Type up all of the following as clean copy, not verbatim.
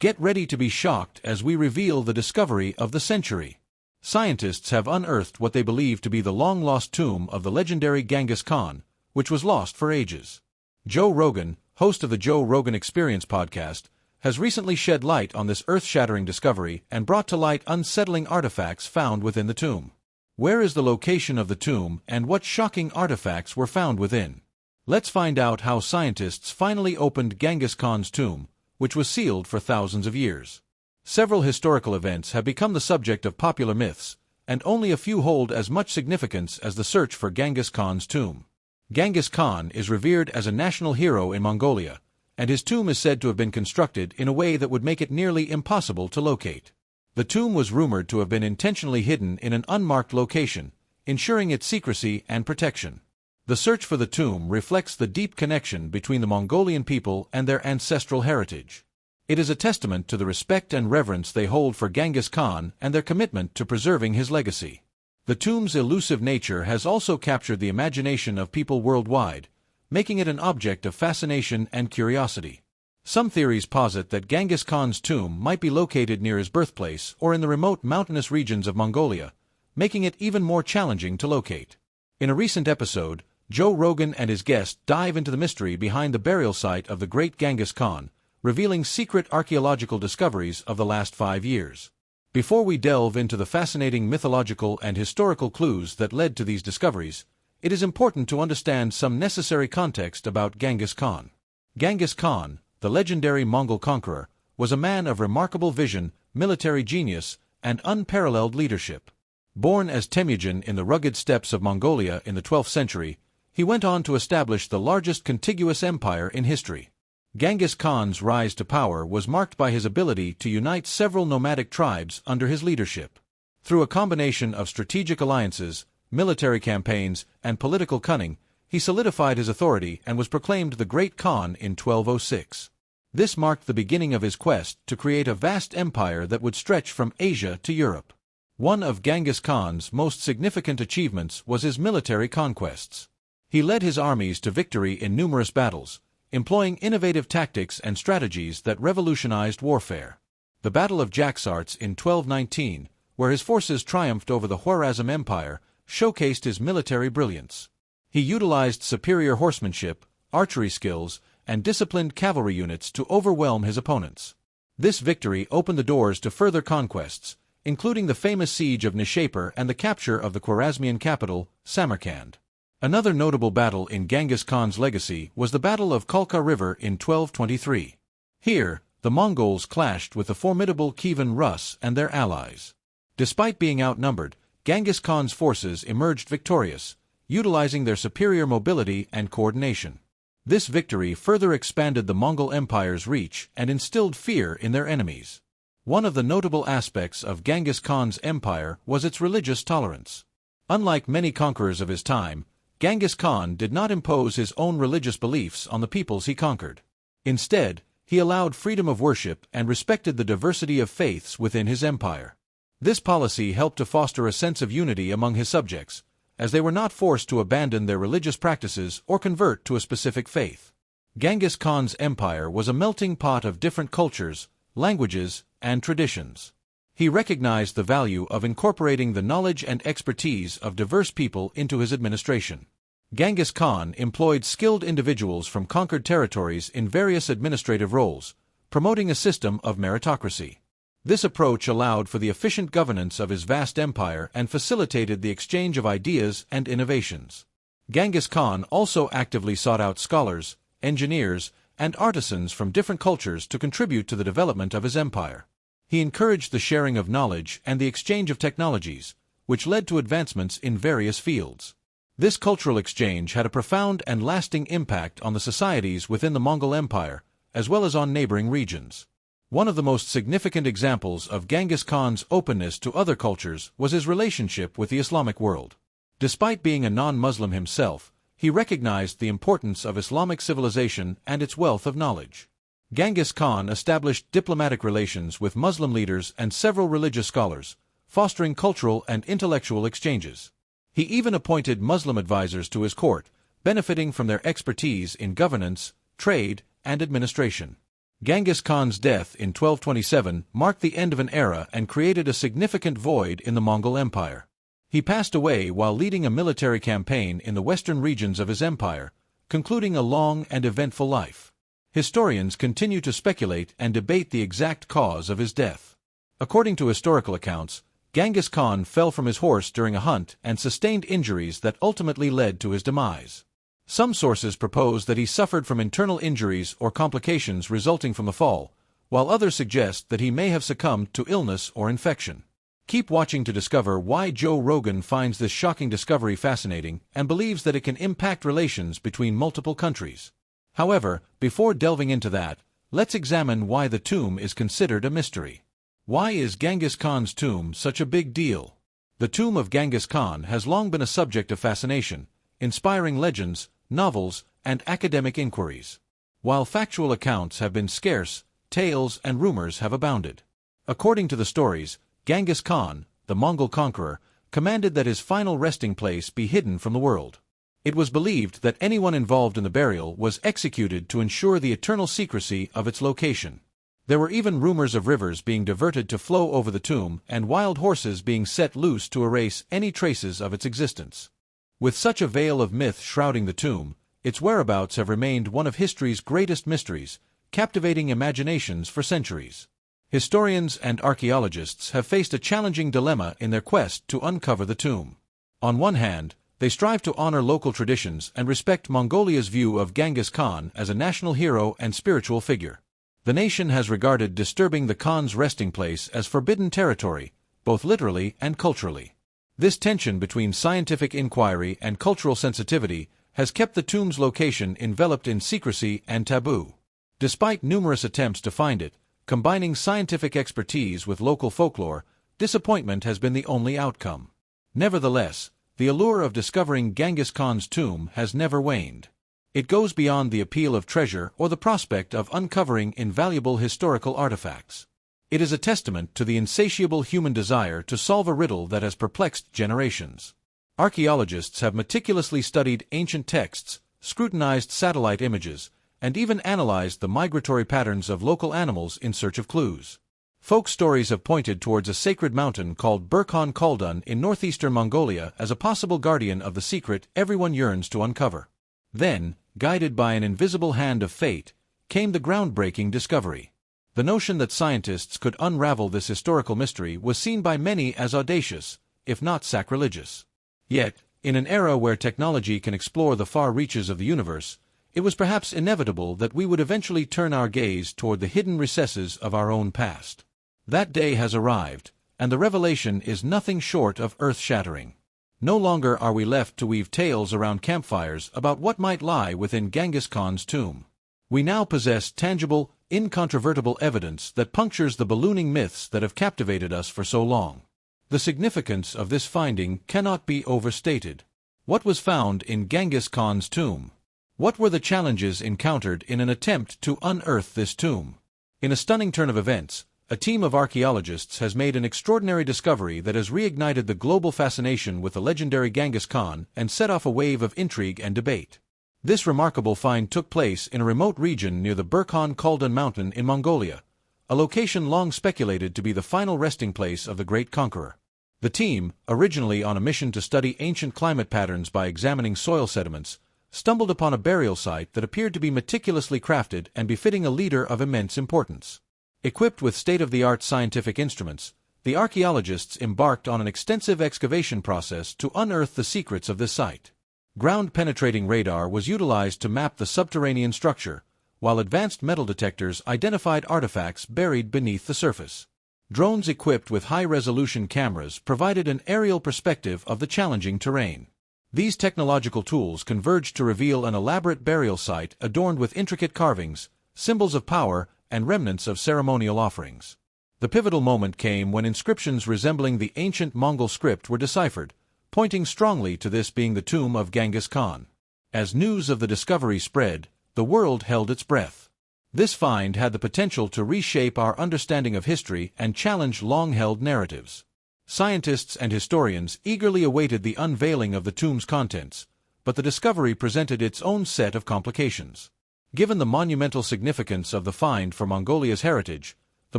Get ready to be shocked as we reveal the discovery of the century. Scientists have unearthed what they believe to be the long-lost tomb of the legendary Genghis Khan, which was lost for ages. Joe Rogan, host of the Joe Rogan Experience podcast, has recently shed light on this earth-shattering discovery and brought to light unsettling artifacts found within the tomb. Where is the location of the tomb and what shocking artifacts were found within? Let's find out how scientists finally opened Genghis Khan's tomb, which was sealed for thousands of years. Several historical events have become the subject of popular myths, and only a few hold as much significance as the search for Genghis Khan's tomb. Genghis Khan is revered as a national hero in Mongolia, and his tomb is said to have been constructed in a way that would make it nearly impossible to locate. The tomb was rumored to have been intentionally hidden in an unmarked location, ensuring its secrecy and protection. The search for the tomb reflects the deep connection between the Mongolian people and their ancestral heritage. It is a testament to the respect and reverence they hold for Genghis Khan and their commitment to preserving his legacy. The tomb's elusive nature has also captured the imagination of people worldwide, making it an object of fascination and curiosity. Some theories posit that Genghis Khan's tomb might be located near his birthplace or in the remote mountainous regions of Mongolia, making it even more challenging to locate. In a recent episode, Joe Rogan and his guest dive into the mystery behind the burial site of the great Genghis Khan, revealing secret archaeological discoveries of the last 5 years. Before we delve into the fascinating mythological and historical clues that led to these discoveries, it is important to understand some necessary context about Genghis Khan. Genghis Khan, the legendary Mongol conqueror, was a man of remarkable vision, military genius, and unparalleled leadership. Born as Temujin in the rugged steppes of Mongolia in the 12th century, he went on to establish the largest contiguous empire in history. Genghis Khan's rise to power was marked by his ability to unite several nomadic tribes under his leadership. Through a combination of strategic alliances, military campaigns, and political cunning, he solidified his authority and was proclaimed the Great Khan in 1206. This marked the beginning of his quest to create a vast empire that would stretch from Asia to Europe. One of Genghis Khan's most significant achievements was his military conquests. He led his armies to victory in numerous battles, employing innovative tactics and strategies that revolutionized warfare. The Battle of Jaxartes in 1219, where his forces triumphed over the Khwarezm Empire, showcased his military brilliance. He utilized superior horsemanship, archery skills, and disciplined cavalry units to overwhelm his opponents. This victory opened the doors to further conquests, including the famous siege of Nishapur and the capture of the Khwarezmian capital, Samarkand. Another notable battle in Genghis Khan's legacy was the Battle of Khalkha River in 1223. Here, the Mongols clashed with the formidable Kievan Rus and their allies. Despite being outnumbered, Genghis Khan's forces emerged victorious, utilizing their superior mobility and coordination. This victory further expanded the Mongol Empire's reach and instilled fear in their enemies. One of the notable aspects of Genghis Khan's empire was its religious tolerance. Unlike many conquerors of his time, Genghis Khan did not impose his own religious beliefs on the peoples he conquered. Instead, he allowed freedom of worship and respected the diversity of faiths within his empire. This policy helped to foster a sense of unity among his subjects, as they were not forced to abandon their religious practices or convert to a specific faith. Genghis Khan's empire was a melting pot of different cultures, languages, and traditions. He recognized the value of incorporating the knowledge and expertise of diverse people into his administration. Genghis Khan employed skilled individuals from conquered territories in various administrative roles, promoting a system of meritocracy. This approach allowed for the efficient governance of his vast empire and facilitated the exchange of ideas and innovations. Genghis Khan also actively sought out scholars, engineers, and artisans from different cultures to contribute to the development of his empire. He encouraged the sharing of knowledge and the exchange of technologies, which led to advancements in various fields. This cultural exchange had a profound and lasting impact on the societies within the Mongol Empire, as well as on neighboring regions. One of the most significant examples of Genghis Khan's openness to other cultures was his relationship with the Islamic world. Despite being a non-Muslim himself, he recognized the importance of Islamic civilization and its wealth of knowledge. Genghis Khan established diplomatic relations with Muslim leaders and several religious scholars, fostering cultural and intellectual exchanges. He even appointed Muslim advisors to his court, benefiting from their expertise in governance, trade, and administration. Genghis Khan's death in 1227 marked the end of an era and created a significant void in the Mongol Empire. He passed away while leading a military campaign in the western regions of his empire, concluding a long and eventful life. Historians continue to speculate and debate the exact cause of his death. According to historical accounts, Genghis Khan fell from his horse during a hunt and sustained injuries that ultimately led to his demise. Some sources propose that he suffered from internal injuries or complications resulting from the fall, while others suggest that he may have succumbed to illness or infection. Keep watching to discover why Joe Rogan finds this shocking discovery fascinating and believes that it can impact relations between multiple countries. However, before delving into that, let's examine why the tomb is considered a mystery. Why is Genghis Khan's tomb such a big deal? The tomb of Genghis Khan has long been a subject of fascination, inspiring legends, novels, and academic inquiries. While factual accounts have been scarce, tales and rumors have abounded. According to the stories, Genghis Khan, the Mongol conqueror, commanded that his final resting place be hidden from the world. It was believed that anyone involved in the burial was executed to ensure the eternal secrecy of its location. There were even rumors of rivers being diverted to flow over the tomb and wild horses being set loose to erase any traces of its existence. With such a veil of myth shrouding the tomb, its whereabouts have remained one of history's greatest mysteries, captivating imaginations for centuries. Historians and archaeologists have faced a challenging dilemma in their quest to uncover the tomb. On one hand, they strive to honor local traditions and respect Mongolia's view of Genghis Khan as a national hero and spiritual figure. The nation has regarded disturbing the Khan's resting place as forbidden territory, both literally and culturally. This tension between scientific inquiry and cultural sensitivity has kept the tomb's location enveloped in secrecy and taboo. Despite numerous attempts to find it, combining scientific expertise with local folklore, disappointment has been the only outcome. Nevertheless, the allure of discovering Genghis Khan's tomb has never waned. It goes beyond the appeal of treasure or the prospect of uncovering invaluable historical artifacts. It is a testament to the insatiable human desire to solve a riddle that has perplexed generations. Archaeologists have meticulously studied ancient texts, scrutinized satellite images, and even analyzed the migratory patterns of local animals in search of clues. Folk stories have pointed towards a sacred mountain called Burkhan Khaldun in northeastern Mongolia as a possible guardian of the secret everyone yearns to uncover. Then, guided by an invisible hand of fate, came the groundbreaking discovery. The notion that scientists could unravel this historical mystery was seen by many as audacious, if not sacrilegious. Yet, in an era where technology can explore the far reaches of the universe, it was perhaps inevitable that we would eventually turn our gaze toward the hidden recesses of our own past. That day has arrived, and the revelation is nothing short of earth-shattering. No longer are we left to weave tales around campfires about what might lie within Genghis Khan's tomb. We now possess tangible, incontrovertible evidence that punctures the ballooning myths that have captivated us for so long. The significance of this finding cannot be overstated. What was found in Genghis Khan's tomb? What were the challenges encountered in an attempt to unearth this tomb? In a stunning turn of events, a team of archaeologists has made an extraordinary discovery that has reignited the global fascination with the legendary Genghis Khan and set off a wave of intrigue and debate. This remarkable find took place in a remote region near the Burkhan Khaldun mountain in Mongolia, a location long speculated to be the final resting place of the great conqueror. The team, originally on a mission to study ancient climate patterns by examining soil sediments, stumbled upon a burial site that appeared to be meticulously crafted and befitting a leader of immense importance. Equipped with state-of-the-art scientific instruments, the archaeologists embarked on an extensive excavation process to unearth the secrets of this site. Ground-penetrating radar was utilized to map the subterranean structure, while advanced metal detectors identified artifacts buried beneath the surface. Drones equipped with high-resolution cameras provided an aerial perspective of the challenging terrain. These technological tools converged to reveal an elaborate burial site adorned with intricate carvings, symbols of power, and remnants of ceremonial offerings. The pivotal moment came when inscriptions resembling the ancient Mongol script were deciphered, pointing strongly to this being the tomb of Genghis Khan. As news of the discovery spread, the world held its breath. This find had the potential to reshape our understanding of history and challenge long-held narratives. Scientists and historians eagerly awaited the unveiling of the tomb's contents, but the discovery presented its own set of complications. Given the monumental significance of the find for Mongolia's heritage, the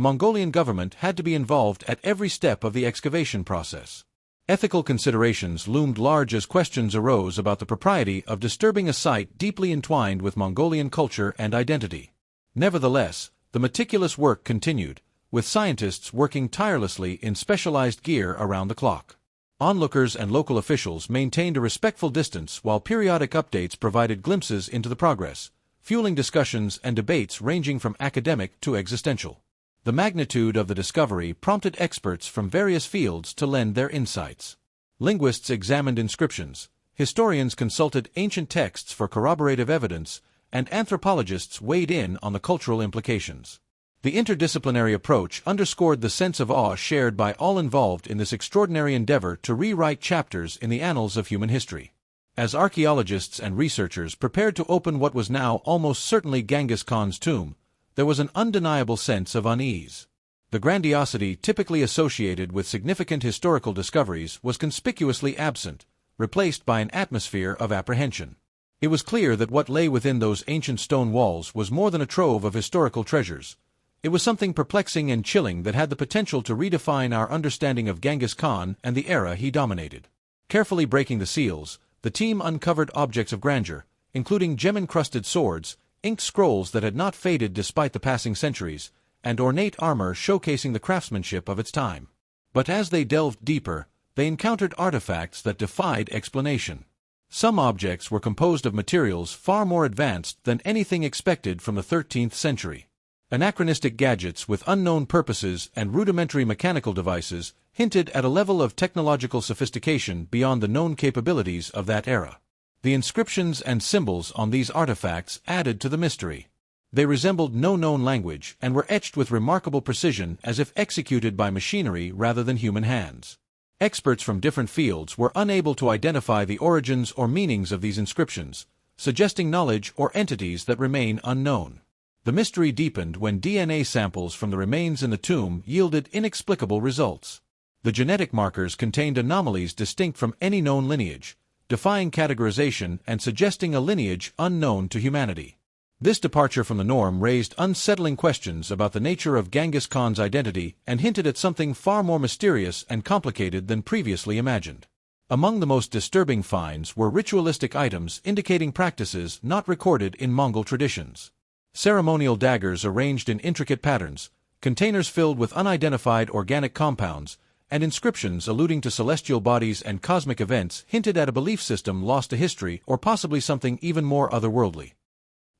Mongolian government had to be involved at every step of the excavation process. Ethical considerations loomed large as questions arose about the propriety of disturbing a site deeply entwined with Mongolian culture and identity. Nevertheless, the meticulous work continued, with scientists working tirelessly in specialized gear around the clock. Onlookers and local officials maintained a respectful distance while periodic updates provided glimpses into the progress, fueling discussions and debates ranging from academic to existential. The magnitude of the discovery prompted experts from various fields to lend their insights. Linguists examined inscriptions, historians consulted ancient texts for corroborative evidence, and anthropologists weighed in on the cultural implications. The interdisciplinary approach underscored the sense of awe shared by all involved in this extraordinary endeavor to rewrite chapters in the annals of human history. As archaeologists and researchers prepared to open what was now almost certainly Genghis Khan's tomb, there was an undeniable sense of unease. The grandiosity typically associated with significant historical discoveries was conspicuously absent, replaced by an atmosphere of apprehension. It was clear that what lay within those ancient stone walls was more than a trove of historical treasures. It was something perplexing and chilling that had the potential to redefine our understanding of Genghis Khan and the era he dominated. Carefully breaking the seals, the team uncovered objects of grandeur, including gem-encrusted swords, inked scrolls that had not faded despite the passing centuries, and ornate armor showcasing the craftsmanship of its time. But as they delved deeper, they encountered artifacts that defied explanation. Some objects were composed of materials far more advanced than anything expected from the 13th century. Anachronistic gadgets with unknown purposes and rudimentary mechanical devices hinted at a level of technological sophistication beyond the known capabilities of that era. The inscriptions and symbols on these artifacts added to the mystery. They resembled no known language and were etched with remarkable precision as if executed by machinery rather than human hands. Experts from different fields were unable to identify the origins or meanings of these inscriptions, suggesting knowledge or entities that remain unknown. The mystery deepened when DNA samples from the remains in the tomb yielded inexplicable results. The genetic markers contained anomalies distinct from any known lineage, defying categorization and suggesting a lineage unknown to humanity. This departure from the norm raised unsettling questions about the nature of Genghis Khan's identity and hinted at something far more mysterious and complicated than previously imagined. Among the most disturbing finds were ritualistic items indicating practices not recorded in Mongol traditions. Ceremonial daggers arranged in intricate patterns, containers filled with unidentified organic compounds, and inscriptions alluding to celestial bodies and cosmic events hinted at a belief system lost to history or possibly something even more otherworldly.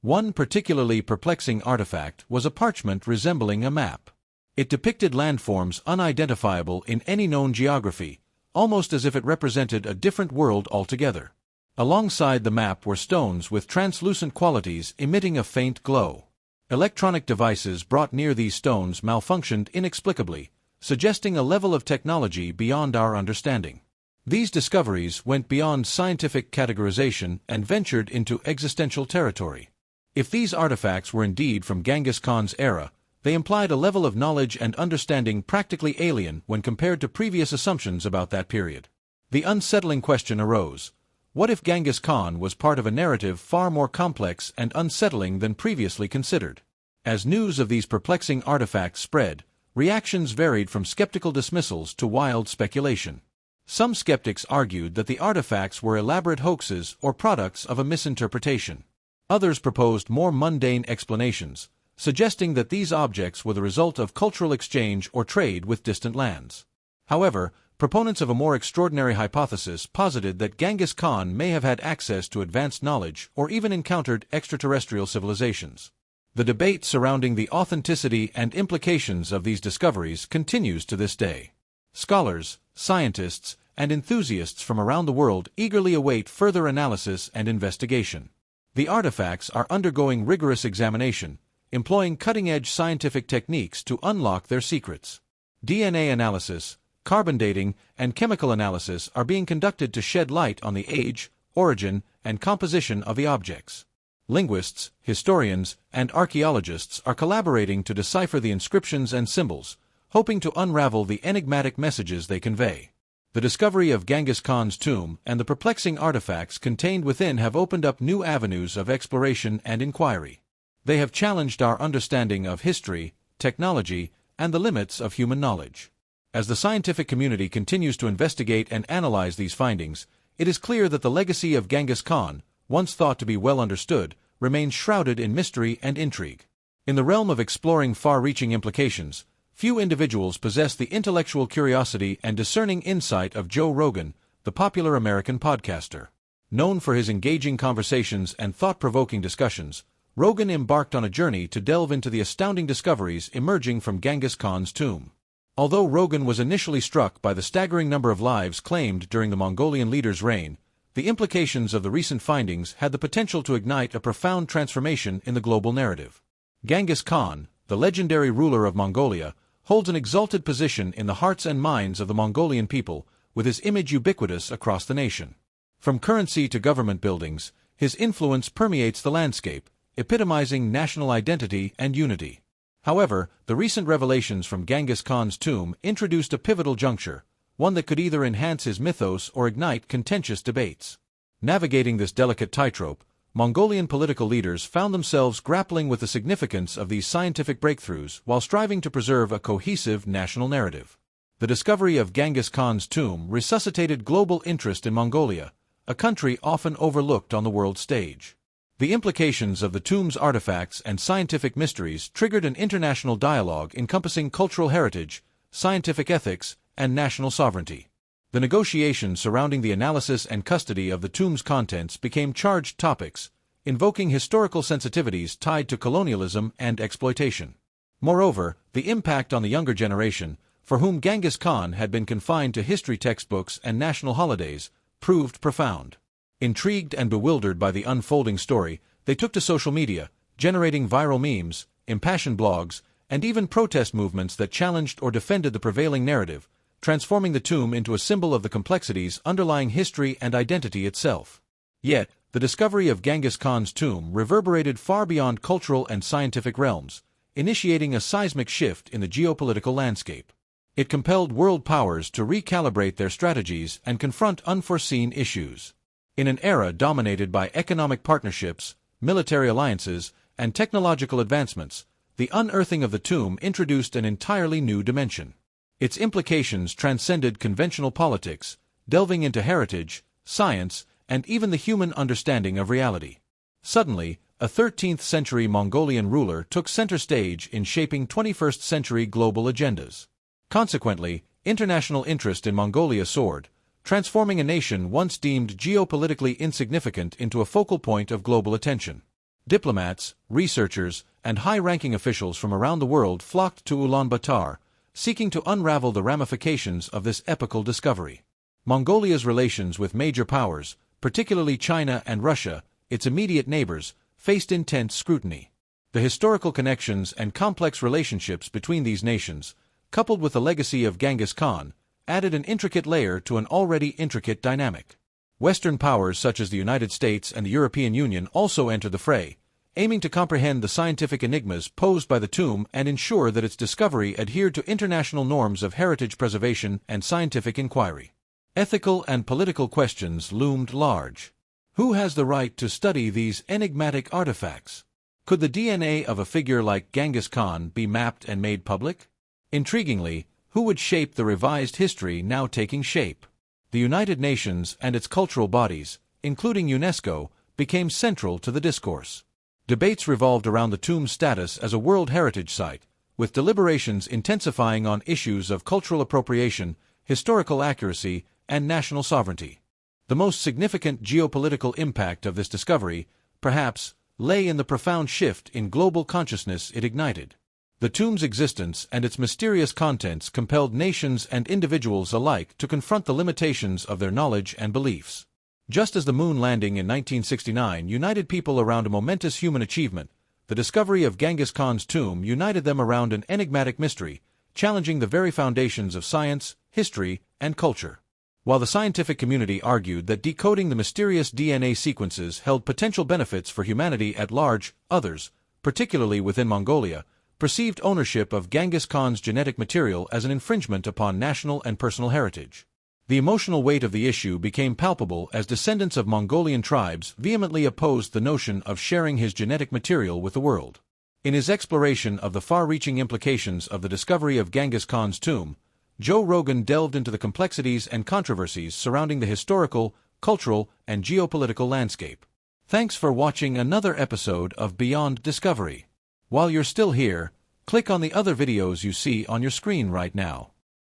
One particularly perplexing artifact was a parchment resembling a map. It depicted landforms unidentifiable in any known geography, almost as if it represented a different world altogether. Alongside the map were stones with translucent qualities emitting a faint glow. Electronic devices brought near these stones malfunctioned inexplicably, suggesting a level of technology beyond our understanding. These discoveries went beyond scientific categorization and ventured into existential territory. If these artifacts were indeed from Genghis Khan's era, they implied a level of knowledge and understanding practically alien when compared to previous assumptions about that period. The unsettling question arose: what if Genghis Khan was part of a narrative far more complex and unsettling than previously considered? As news of these perplexing artifacts spread, reactions varied from skeptical dismissals to wild speculation. Some skeptics argued that the artifacts were elaborate hoaxes or products of a misinterpretation. Others proposed more mundane explanations, suggesting that these objects were the result of cultural exchange or trade with distant lands. However, proponents of a more extraordinary hypothesis posited that Genghis Khan may have had access to advanced knowledge or even encountered extraterrestrial civilizations. The debate surrounding the authenticity and implications of these discoveries continues to this day. Scholars, scientists, and enthusiasts from around the world eagerly await further analysis and investigation. The artifacts are undergoing rigorous examination, employing cutting-edge scientific techniques to unlock their secrets. DNA analysis, carbon dating, and chemical analysis are being conducted to shed light on the age, origin, and composition of the objects. Linguists, historians, and archaeologists are collaborating to decipher the inscriptions and symbols, hoping to unravel the enigmatic messages they convey. The discovery of Genghis Khan's tomb and the perplexing artifacts contained within have opened up new avenues of exploration and inquiry. They have challenged our understanding of history, technology, and the limits of human knowledge. As the scientific community continues to investigate and analyze these findings, it is clear that the legacy of Genghis Khan, once thought to be well understood, remains shrouded in mystery and intrigue. In the realm of exploring far-reaching implications, few individuals possess the intellectual curiosity and discerning insight of Joe Rogan, the popular American podcaster. Known for his engaging conversations and thought-provoking discussions, Rogan embarked on a journey to delve into the astounding discoveries emerging from Genghis Khan's tomb. Although Rogan was initially struck by the staggering number of lives claimed during the Mongolian leader's reign, the implications of the recent findings had the potential to ignite a profound transformation in the global narrative. Genghis Khan, the legendary ruler of Mongolia, holds an exalted position in the hearts and minds of the Mongolian people, with his image ubiquitous across the nation. From currency to government buildings, his influence permeates the landscape, epitomizing national identity and unity. However, the recent revelations from Genghis Khan's tomb introduced a pivotal juncture, one that could either enhance his mythos or ignite contentious debates. Navigating this delicate tightrope, Mongolian political leaders found themselves grappling with the significance of these scientific breakthroughs while striving to preserve a cohesive national narrative. The discovery of Genghis Khan's tomb resuscitated global interest in Mongolia, a country often overlooked on the world stage. The implications of the tomb's artifacts and scientific mysteries triggered an international dialogue encompassing cultural heritage, scientific ethics, and national sovereignty. The negotiations surrounding the analysis and custody of the tomb's contents became charged topics, invoking historical sensitivities tied to colonialism and exploitation. Moreover, the impact on the younger generation, for whom Genghis Khan had been confined to history textbooks and national holidays, proved profound. Intrigued and bewildered by the unfolding story, they took to social media, generating viral memes, impassioned blogs, and even protest movements that challenged or defended the prevailing narrative, transforming the tomb into a symbol of the complexities underlying history and identity itself. Yet, the discovery of Genghis Khan's tomb reverberated far beyond cultural and scientific realms, initiating a seismic shift in the geopolitical landscape. It compelled world powers to recalibrate their strategies and confront unforeseen issues. In an era dominated by economic partnerships, military alliances, and technological advancements, the unearthing of the tomb introduced an entirely new dimension. Its implications transcended conventional politics, delving into heritage, science, and even the human understanding of reality. Suddenly, a 13th-century Mongolian ruler took center stage in shaping 21st-century global agendas. Consequently, international interest in Mongolia soared, transforming a nation once deemed geopolitically insignificant into a focal point of global attention. Diplomats, researchers, and high-ranking officials from around the world flocked to Ulaanbaatar, seeking to unravel the ramifications of this epochal discovery. Mongolia's relations with major powers, particularly China and Russia, its immediate neighbors, faced intense scrutiny. The historical connections and complex relationships between these nations, coupled with the legacy of Genghis Khan, added an intricate layer to an already intricate dynamic. Western powers such as the United States and the European Union also entered the fray, aiming to comprehend the scientific enigmas posed by the tomb and ensure that its discovery adhered to international norms of heritage preservation and scientific inquiry. Ethical and political questions loomed large. Who has the right to study these enigmatic artifacts? Could the DNA of a figure like Genghis Khan be mapped and made public? Intriguingly, who would shape the revised history now taking shape? The United Nations and its cultural bodies, including UNESCO, became central to the discourse. Debates revolved around the tomb's status as a World Heritage Site, with deliberations intensifying on issues of cultural appropriation, historical accuracy, and national sovereignty. The most significant geopolitical impact of this discovery, perhaps, lay in the profound shift in global consciousness it ignited. The tomb's existence and its mysterious contents compelled nations and individuals alike to confront the limitations of their knowledge and beliefs. Just as the moon landing in 1969 united people around a momentous human achievement, the discovery of Genghis Khan's tomb united them around an enigmatic mystery, challenging the very foundations of science, history, and culture. While the scientific community argued that decoding the mysterious DNA sequences held potential benefits for humanity at large, others, particularly within Mongolia, perceived ownership of Genghis Khan's genetic material as an infringement upon national and personal heritage. The emotional weight of the issue became palpable as descendants of Mongolian tribes vehemently opposed the notion of sharing his genetic material with the world. In his exploration of the far-reaching implications of the discovery of Genghis Khan's tomb, Joe Rogan delved into the complexities and controversies surrounding the historical, cultural, and geopolitical landscape. Thanks for watching another episode of Beyond Discovery. While you're still here, click on the other videos you see on your screen right now.